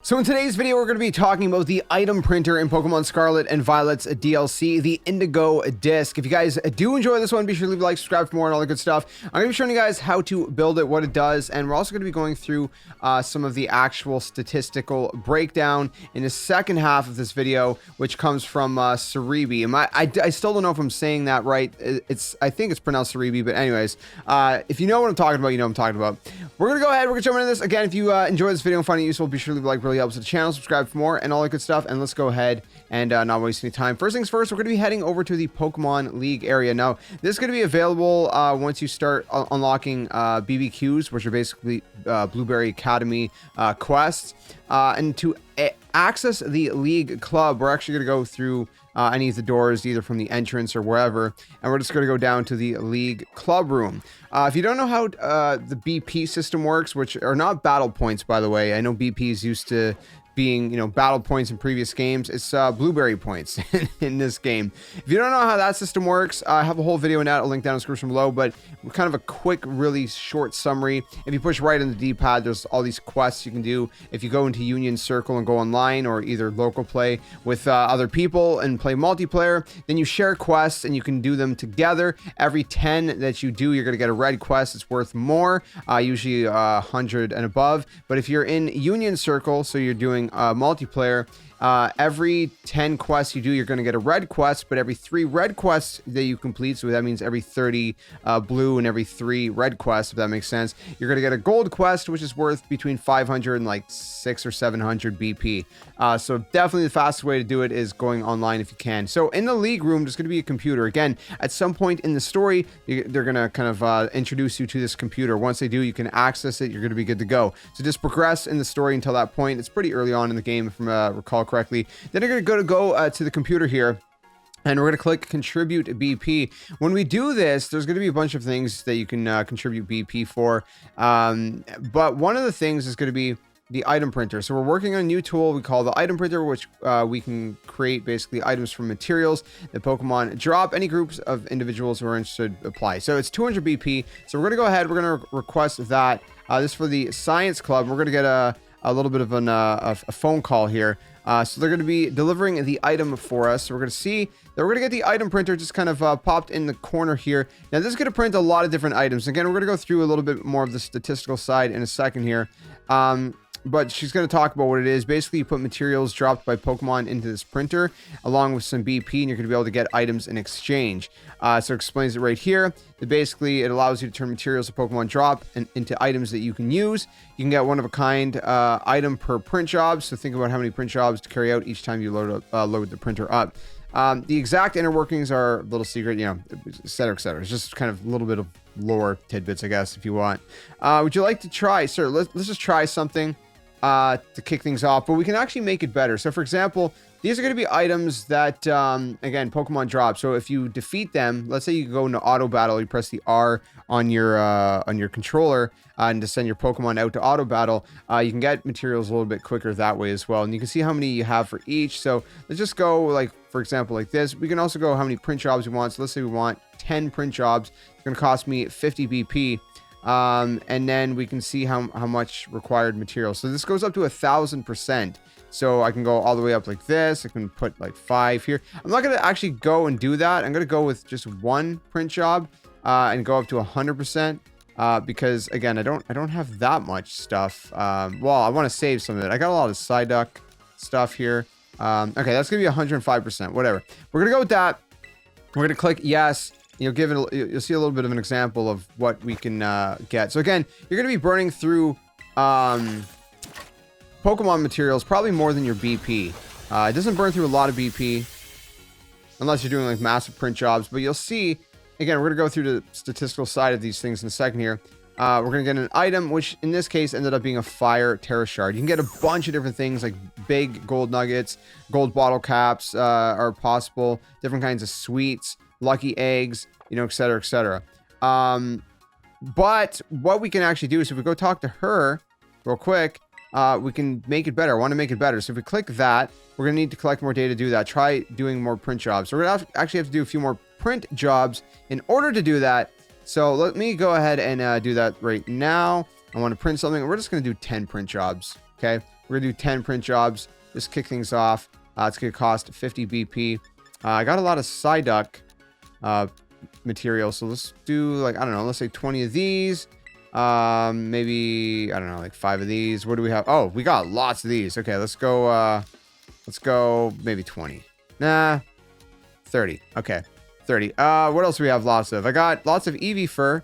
So in today's video, we're going to be talking about the item printer in Pokemon Scarlet and Violet's DLC, the Indigo disc. If you guys do enjoy this one, be sure to leave a like, subscribe for more, and all that good stuff. I'm going to be showing you guys how to build it, what it does, and we're also going to be going through some of the actual statistical breakdown in the second half of this video, which comes from Serebii. I still don't know if I'm saying that right. I think it's pronounced Serebii, but anyways, if you know what I'm talking about, you know what I'm talking about. We're going to go ahead, we're going to jump into this. Again, if you enjoy this video and find it useful, be sure to leave a like, really helps the channel, subscribe for more, and all that good stuff. And let's go ahead and not waste any time. First things first, we're going to be heading over to the Pokemon League area. Now, this is going to be available once you start unlocking BBQs, which are basically Blueberry Academy quests. And to access the League Club, we're actually going to go through any of the doors, either from the entrance or wherever, and we're just going to go down to the League Club room. If you don't know how the BP system works, which are not battle points, by the way, I know BP's used to being, battle points in previous games. It's blueberry points in this game. If you don't know how that system works, I have a whole video on that. I'll link down in the description below, but kind of a quick, really short summary. If you push right on the D-pad, there's all these quests you can do. If you go into Union Circle and go online, or either local play with other people and play multiplayer, then you share quests and you can do them together. Every 10 that you do, you're going to get a red quest. It's worth more, usually 100 and above. But if you're in Union Circle, so you're doing multiplayer, every 10 quests you do, you're going to get a red quest, but every 3 red quests that you complete, so that means every 30 blue and every 3 red quests, if that makes sense, you're going to get a gold quest, which is worth between 500 and like 600 or 700 BP. So definitely the fastest way to do it is going online if you can. So in the league room, there's going to be a computer. Again, at some point in the story, they're going to kind of introduce you to this computer. Once they do, you can access it. You're going to be good to go. So just progress in the story until that point. It's pretty early on in the game, if I recall correctly. Then you're going to go to the computer here, and we're going to click contribute BP. When we do this, there's going to be a bunch of things that you can contribute BP for, but one of the things is going to be the item printer. So we're working on a new tool we call the item printer, which we can create basically items from materials that Pokemon drop. Any groups of individuals who are interested apply. So it's 200 BP. So we're going to go ahead, we're going to request that. This is for the Science Club. We're going to get a little bit of a phone call here. So they're going to be delivering the item for us. So we're going to see that we're going to get the item printer just kind of popped in the corner here. Now this is going to print a lot of different items. Again, we're going to go through a little bit more of the statistical side in a second here. But she's going to talk about what it is. Basically, you put materials dropped by Pokemon into this printer along with some BP, and you're going to be able to get items in exchange. So it explains it right here. Basically, it allows you to turn materials that Pokemon drop into items that you can use. You can get one of a kind item per print job. So think about how many print jobs to carry out each time you load the printer up. The exact inner workings are a little secret, et cetera, et cetera. It's just kind of a little bit of lore tidbits, I guess, if you want. Would you like to try, sir? Let's just try something to kick things off, but we can actually make it better. So for example, these are going to be items that again, Pokemon drop. So if you defeat them, let's say you go into auto battle, you press the R on your controller and to send your Pokemon out to auto battle, you can get materials a little bit quicker that way as well. And you can see how many you have for each. So let's just go, like, for example, like this. We can also go how many print jobs we want. So let's say we want 10 print jobs. It's going to cost me 50 BP. And then we can see how much required material. So this goes up to 1,000%. So I can go all the way up like this. I can put like 5 here. I'm not going to actually go and do that. I'm going to go with just 1 print job, and go up to 100%. Because again, I don't have that much stuff. Well, I want to save some of it. I got a lot of Psyduck stuff here. Okay, that's going to be 105%, whatever. We're going to go with that. We're going to click yes. You'll see a little bit of an example of what we can get. So again, you're going to be burning through Pokemon materials, probably more than your BP. It doesn't burn through a lot of BP unless you're doing like massive print jobs. But you'll see, again, we're going to go through the statistical side of these things in a second here. We're going to get an item, which in this case ended up being a Fire Terra Shard. You can get a bunch of different things like big gold nuggets, gold bottle caps are possible, different kinds of sweets, lucky eggs, et cetera, et cetera. But what we can actually do is if we go talk to her real quick, we can make it better. I want to make it better. So if we click that, we're going to need to collect more data to do that. Try doing more print jobs. So we're going to actually have to do a few more print jobs in order to do that. So let me go ahead and do that right now. I want to print something. We're just going to do 10 print jobs. Okay. We're gonna do 10 print jobs. Just kick things off. It's gonna cost 50 BP. I got a lot of Psyduck material, so let's do like, I don't know, let's say 20 of these. Maybe, I don't know, like 5 of these. What do we have? Oh, we got lots of these. Okay, let's go maybe 20. Nah, 30. Okay, 30. What else do we have lots of? I got lots of Eevee fur.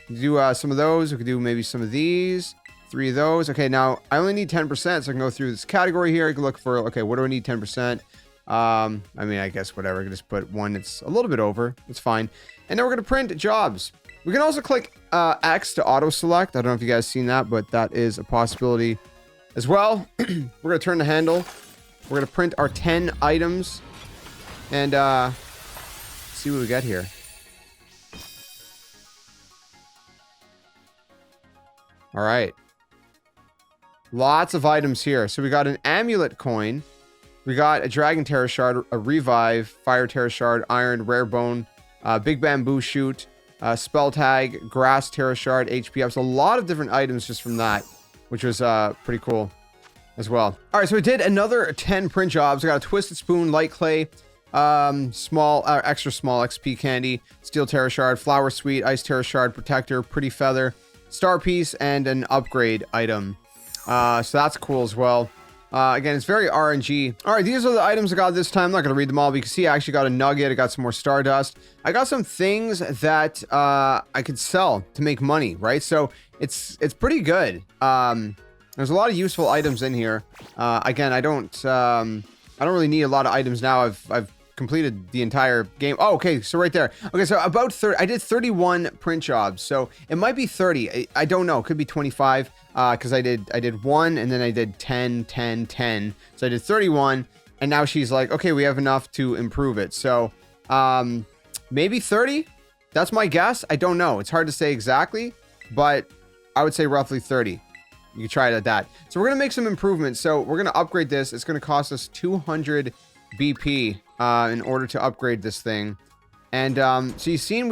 We can do some of those. We could do maybe some of these. 3 of those. Okay, now I only need 10%, so I can go through this category here. I can look for, okay, what do I need 10%? I mean, I guess whatever. I can just put one that's a little bit over. It's fine. And then we're going to print jobs. We can also click X to auto select. I don't know if you guys seen that, but that is a possibility as well. We're going to turn the handle. We're going to print our 10 items and see what we get here. All right. Lots of items here. So we got an amulet coin. We got a dragon terra shard, a revive, fire terra shard, iron, rare bone, big bamboo shoot, spell tag, grass terra shard, HP ups. A lot of different items just from that, which was pretty cool as well. All right, so we did another 10 print jobs. I got a twisted spoon, light clay, small, extra small XP candy, steel terra shard, flower sweet, ice terra shard, protector, pretty feather, star piece, and an upgrade item. So that's cool as well. Again, it's very RNG. All right, these are the items I got this time. I'm not going to read them all, but you can see I actually got a nugget. I got some more stardust. I got some things that I could sell to make money, right? So it's pretty good. There's a lot of useful items in here. Again, I don't really need a lot of items now. I've completed the entire game. Oh, okay, so right there. Okay, so about 30. I did 31 print jobs, so it might be 30. I don't know. It could be 25. Because I did 1 and then I did 10, 10, 10. So I did 31, and now she's like, okay, we have enough to improve it. So maybe 30. That's my guess. I don't know. It's hard to say exactly, but I would say roughly 30. You can try it at that. So we're gonna make some improvements. So we're gonna upgrade this. It's gonna cost us 200 BP in order to upgrade this thing. And so you've seen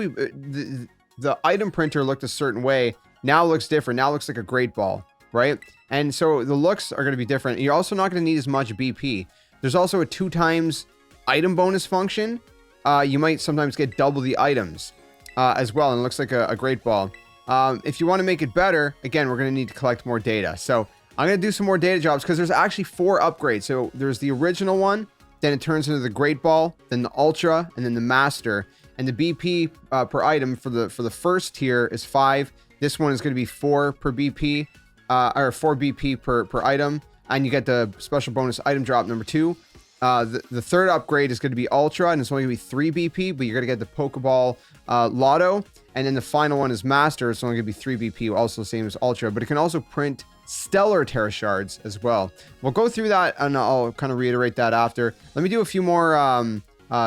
the item printer looked a certain way. Now it looks different. Now it looks like a great ball, right? And so the looks are going to be different. You're also not going to need as much BP. There's also a 2 times item bonus function. You might sometimes get double the items as well. And it looks like a great ball. If you want to make it better, again, we're going to need to collect more data. So I'm going to do some more data jobs because there's actually 4 upgrades. So there's the original one, then it turns into the great ball, then the ultra, and then the master. And the BP per item for the first tier is 5. This one is going to be 4 per BP, or 4 BP per item, and you get the special bonus item drop number 2. The third upgrade is going to be Ultra, and it's only going to be 3 BP, but you're going to get the Pokeball Lotto, and then the final one is Master. It's only going to be 3 BP, also the same as Ultra, but it can also print Stellar Terra Shards as well. We'll go through that, and I'll kind of reiterate that after. Let me do a few more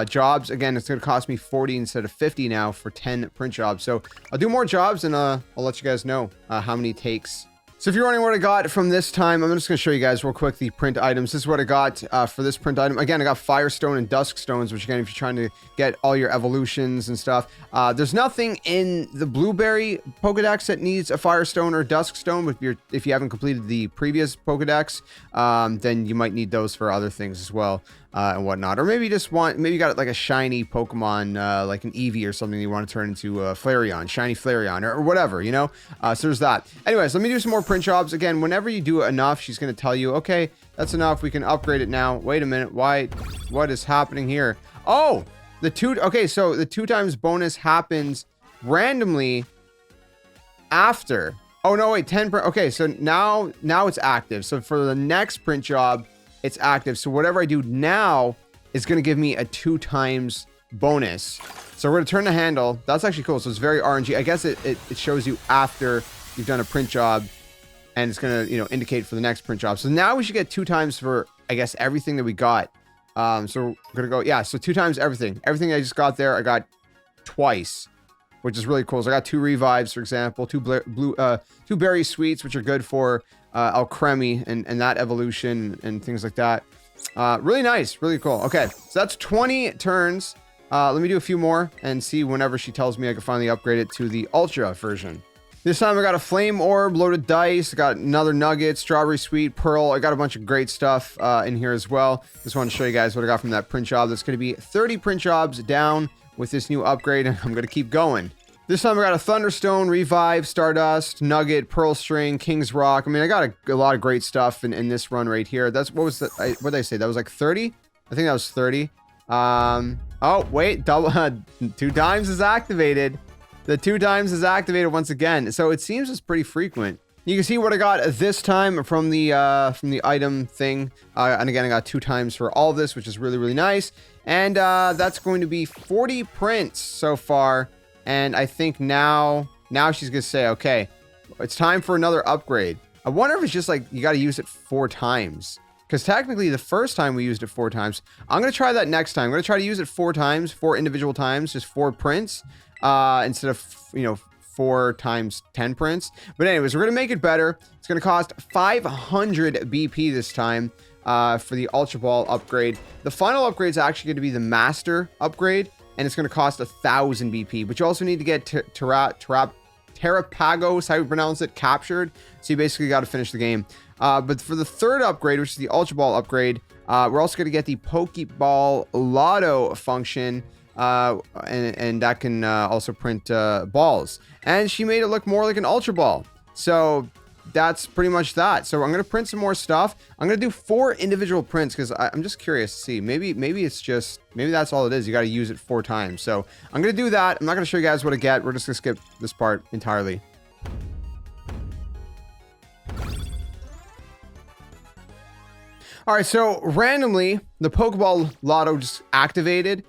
jobs. Again, it's going to cost me 40 instead of 50 now for 10 print jobs. So I'll do more jobs and I'll let you guys know how many it takes. So if you're wondering what I got from this time, I'm just going to show you guys real quick the print items. This is what I got for this print item. Again, I got Firestone and Dusk Stones, which again, if you're trying to get all your evolutions and stuff, there's nothing in the Blueberry Pokedex that needs a Firestone or Dusk Stone. But if you haven't completed the previous Pokedex, then you might need those for other things as well. And whatnot, or maybe you got like a shiny Pokemon, like an Eevee or something you want to turn into a Flareon, shiny Flareon, or whatever, you know. So there's that. Anyways, let me do some more print jobs. Again, whenever you do it enough, she's going to tell you, okay, that's enough. We can upgrade it now. Wait a minute, what is happening here? Oh, okay, so the 2 times bonus happens randomly after. Oh no, wait, 10. Okay, so now it's active. So for the next print job, it's active. So whatever I do now is going to give me a 2 times bonus. So we're going to turn the handle. That's actually cool. So it's very RNG. I guess it shows you after you've done a print job, and it's going to, you know, indicate for the next print job. So now we should get 2 times for, I guess, everything that we got. So we're going to go, yeah, so 2 times everything. Everything I just got there, I got twice, which is really cool. So I got 2 revives, for example, 2 berry sweets, which are good for Alcremie and that evolution and things like that. Really nice, really cool. Okay, so that's 20 turns. Let me do a few more and see whenever she tells me I can finally upgrade it to the Ultra version. This time I got a flame orb, loaded dice, I got another nugget, strawberry sweet, pearl. I got a bunch of great stuff in here as well. Just want to show you guys what I got from that print job. That's going to be 30 print jobs down with this new upgrade, and I'm going to keep going. This time I got a thunderstone, revive, stardust, nugget, pearl string, king's rock. I mean, I got a lot of great stuff in this run right here. That's what was the, what did I say? That was like 30? I think that was 30. Oh, wait, double, 2 times is activated. The 2 times is activated once again, so it seems it's pretty frequent. You can see what I got this time from the item thing, and again I got 2 times for all of this, which is really, really nice. And that's going to be 40 prints so far, and I think now she's gonna say, okay, it's time for another upgrade. I wonder if it's just like you got to use it 4 times, because technically the first time we used it 4 times. I'm gonna try that next time. I'm gonna try to use it 4 times, 4 individual times, just 4 prints. Instead of, 4 times 10 prints. But anyways, we're going to make it better. It's going to cost 500 BP this time for the Ultra Ball upgrade. The final upgrade is actually going to be the Master upgrade, and it's going to cost 1,000 BP. But you also need to get Terrapagos, how you pronounce it, captured. So you basically got to finish the game. But for the third upgrade, which is the Ultra Ball upgrade, we're also going to get the Pokeball Lotto function. And that can also print balls, and she made it look more like an Ultra Ball. So that's pretty much that. So I'm gonna print some more stuff. I'm gonna do 4 individual prints because I'm just curious to see. Maybe that's all it is. You got to use it 4 times. So I'm gonna do that. I'm not gonna show you guys what I get. We're just gonna skip this part entirely. All right, so randomly the Pokeball Lotto just activated.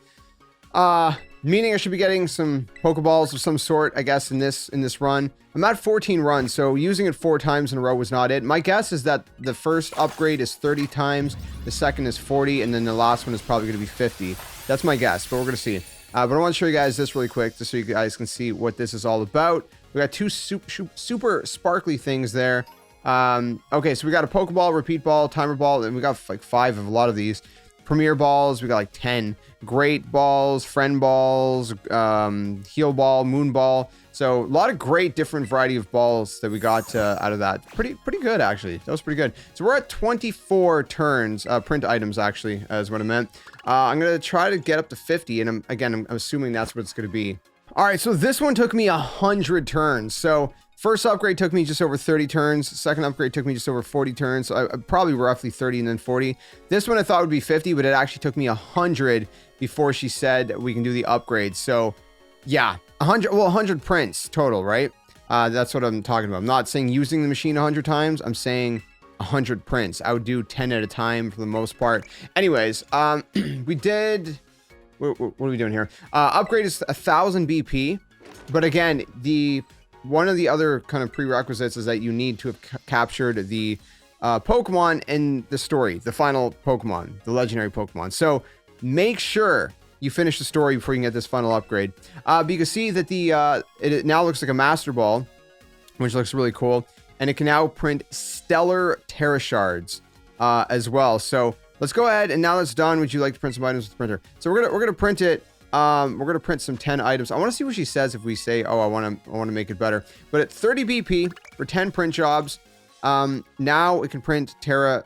Meaning I should be getting some Pokeballs of some sort, I guess, in this run. I'm at 14 runs, so using it 4 times in a row was not it. My guess is that the first upgrade is 30 times, the second is 40, and then the last one is probably going to be 50. That's my guess, but we're going to see. But I want to show you guys this really quick, just so you guys can see what this is all about. We got 2 super sparkly things there. Okay, so we got a Pokeball, Repeat Ball, Timer Ball, and we got like 5 of a lot of these. Premier Balls, we got like 10. Great Balls, Friend Balls, Heal Ball, Moon Ball. So a lot of great different variety of balls that we got out of that. Pretty good, actually. That was pretty good. So we're at 24 turns, print items, actually, is what I meant. I'm going to try to get up to 50, and I'm assuming that's what it's going to be. All right, so this one took me 100 turns. So first upgrade took me just over 30 turns. Second upgrade took me just over 40 turns. So probably roughly 30 and then 40. This one I thought would be 50, but it actually took me 100 before she said we can do the upgrade. So yeah, 100 prints total, right? That's what I'm talking about. I'm not saying using the machine 100 times. I'm saying 100 prints. I would do 10 at a time for the most part. Anyways, we did... What are we doing here? Upgrade is 1,000 BP. But again, one of the other kind of prerequisites is that you need to have captured the Pokemon in the story, the final Pokemon, the legendary Pokemon. So make sure you finish the story before you can get this final upgrade. But you can see that it now looks like a Master Ball, which looks really cool. And it can now print Stellar Terra Shards as well. So let's go ahead, and now that's done, would you like to print some items with the printer? So we're gonna print it. We're gonna print some 10 items. I want to see what she says if we say, oh, I want to make it better. But at 30 BP for 10 print jobs, now it can print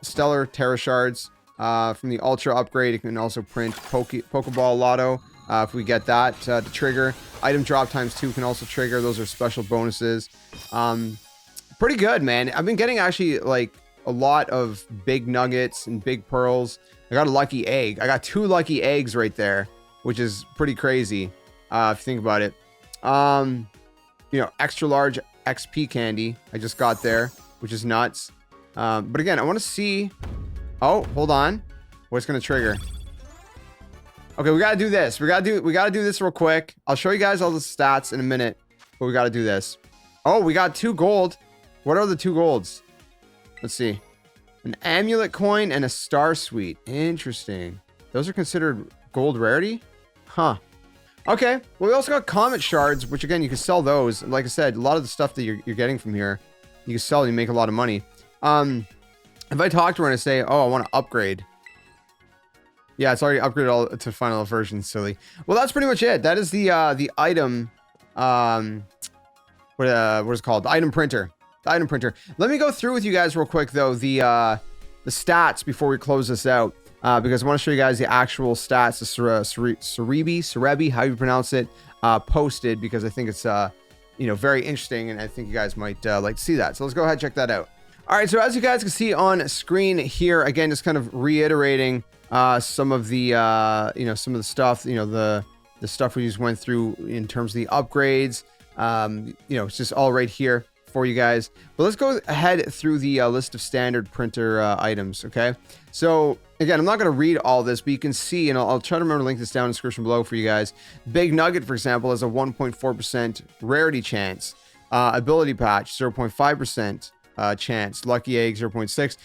Stellar Terra Shards. From the Ultra upgrade, it can also print Pokeball Lotto if we get that to trigger. Item drop times 2 can also trigger. Those are special bonuses. Pretty good, man. I've been getting actually like a lot of big nuggets and big pearls. I got a lucky egg. I got 2 lucky eggs right there, which is pretty crazy if you think about it. Extra large XP candy I just got there, which is nuts. But again, I want to see. Oh, hold on. What's gonna trigger? Okay, we gotta do this. We gotta do this real quick. I'll show you guys all the stats in a minute, but we gotta do this. Oh, we got 2 gold. What are the 2 golds? Let's see. An amulet coin and a star suite. Interesting. Those are considered gold rarity? Huh. Okay. Well, we also got comet shards, which again, you can sell those. Like I said, a lot of the stuff that you're getting from here, you can sell and you make a lot of money. If I talk to her and I say, oh, I want to upgrade. Yeah, it's already upgraded all to final version, silly. Well, that's pretty much it. That is the item. What what is it called? The item printer. The item printer. Let me go through with you guys real quick though the stats before we close this out, because I want to show you guys the actual stats. The Serebii, how you pronounce it, posted, because I think it's you know, very interesting, and I think you guys might like to see that. So let's go ahead and check that out. All right, so as you guys can see on screen here, again, just kind of reiterating some of the you know, some of the stuff, you know, the stuff we just went through in terms of the upgrades. You know, it's just all right here for you guys. But let's go ahead through the list of standard printer items. Okay, so again, I'm not going to read all this, but you can see, and I'll try to remember to link this down in the description below for you guys. Big Nugget, for example, has a 1.4% rarity chance. Ability patch, 0.5% chance. Lucky Egg, 0.6%.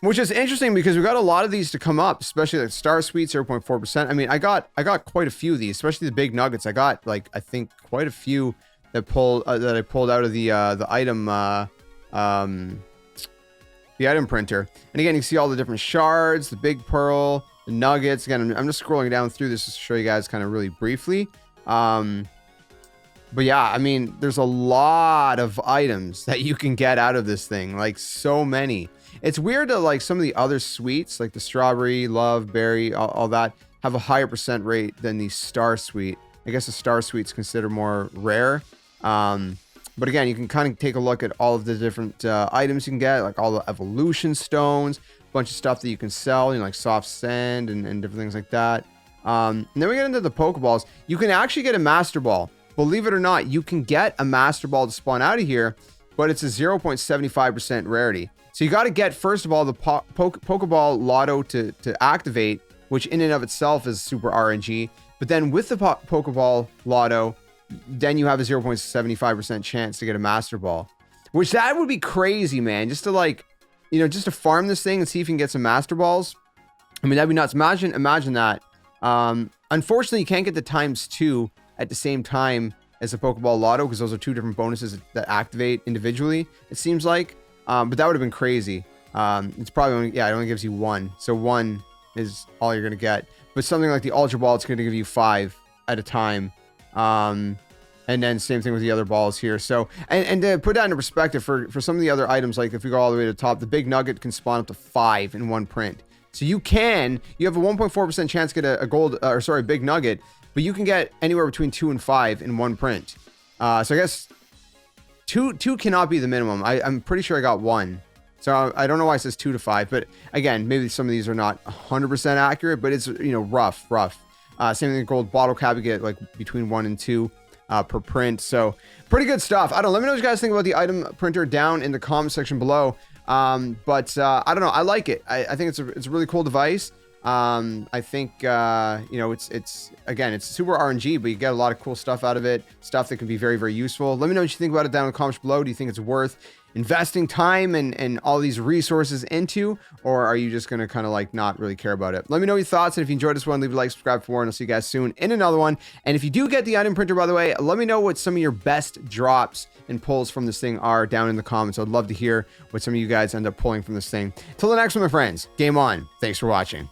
Which is interesting because we got a lot of these to come up, especially like Star Sweet, 0.4%. I mean, I got quite a few of these, especially the Big Nuggets. I got, like, I think quite a few that I pulled out of the item printer. And again, you can see all the different shards, the Big Pearl, the Nuggets. Again, I'm just scrolling down through this to show you guys kind of really briefly. But yeah, I mean, there's a lot of items that you can get out of this thing, like so many. It's weird that like some of the other sweets, like the strawberry, love, berry, all that, have a higher percent rate than the Star Sweet. I guess the Star Sweet's considered more rare. But again, you can kind of take a look at all of the different items you can get, like all the evolution stones, a bunch of stuff that you can sell, you know, like soft sand and different things like that. And then we get into the Pokeballs. You can actually get a Master Ball. Believe it or not, you can get a Master Ball to spawn out of here, but it's a 0.75% rarity. So you got to get, first of all, the Pokeball Lotto to activate, which in and of itself is super RNG. But then with the Pokeball Lotto, then you have a 0.75% chance to get a Master Ball, which that would be crazy, man. Just to like, you know, just to farm this thing and see if you can get some Master Balls. I mean, that'd be nuts. Imagine that. Unfortunately, you can't get the ×2 at the same time as the Pokeball Lotto, because those are two different bonuses that activate individually, it seems like. But that would have been crazy. It's probably only, yeah, it only gives you one. So one is all you're going to get. But something like the Ultra Ball, it's going to give you 5 at a time. And then same thing with the other balls here. So, and to put that into perspective for some of the other items, like if we go all the way to the top, the Big Nugget can spawn up to 5 in one print. So you have a 1.4% chance to get a Big Nugget, but you can get anywhere between 2 and 5 in one print. So I guess two cannot be the minimum. I'm pretty sure I got 1. So I don't know why it says 2 to 5, but again, maybe some of these are not 100% accurate, but it's, you know, rough. Same thing, gold bottle cap, you get like between 1 and 2 per print. So pretty good stuff. I don't know. Let me know what you guys think about the item printer down in the comment section below. But I don't know. I like it. I think it's a really cool device. I think, you know, it's again, it's super RNG, but you get a lot of cool stuff out of it. Stuff that can be very, very useful. Let me know what you think about it down in the comments below. Do you think it's worth investing time and all these resources into, or are you just going to kind of like not really care about it? Let me know your thoughts. And if you enjoyed this one, leave a like, subscribe for more, and I'll see you guys soon in another one. And if you do get the item printer, by the way, let me know what some of your best drops and pulls from this thing are down in the comments. I'd love to hear what some of you guys end up pulling from this thing. Till the next one, my friends, game on. Thanks for watching.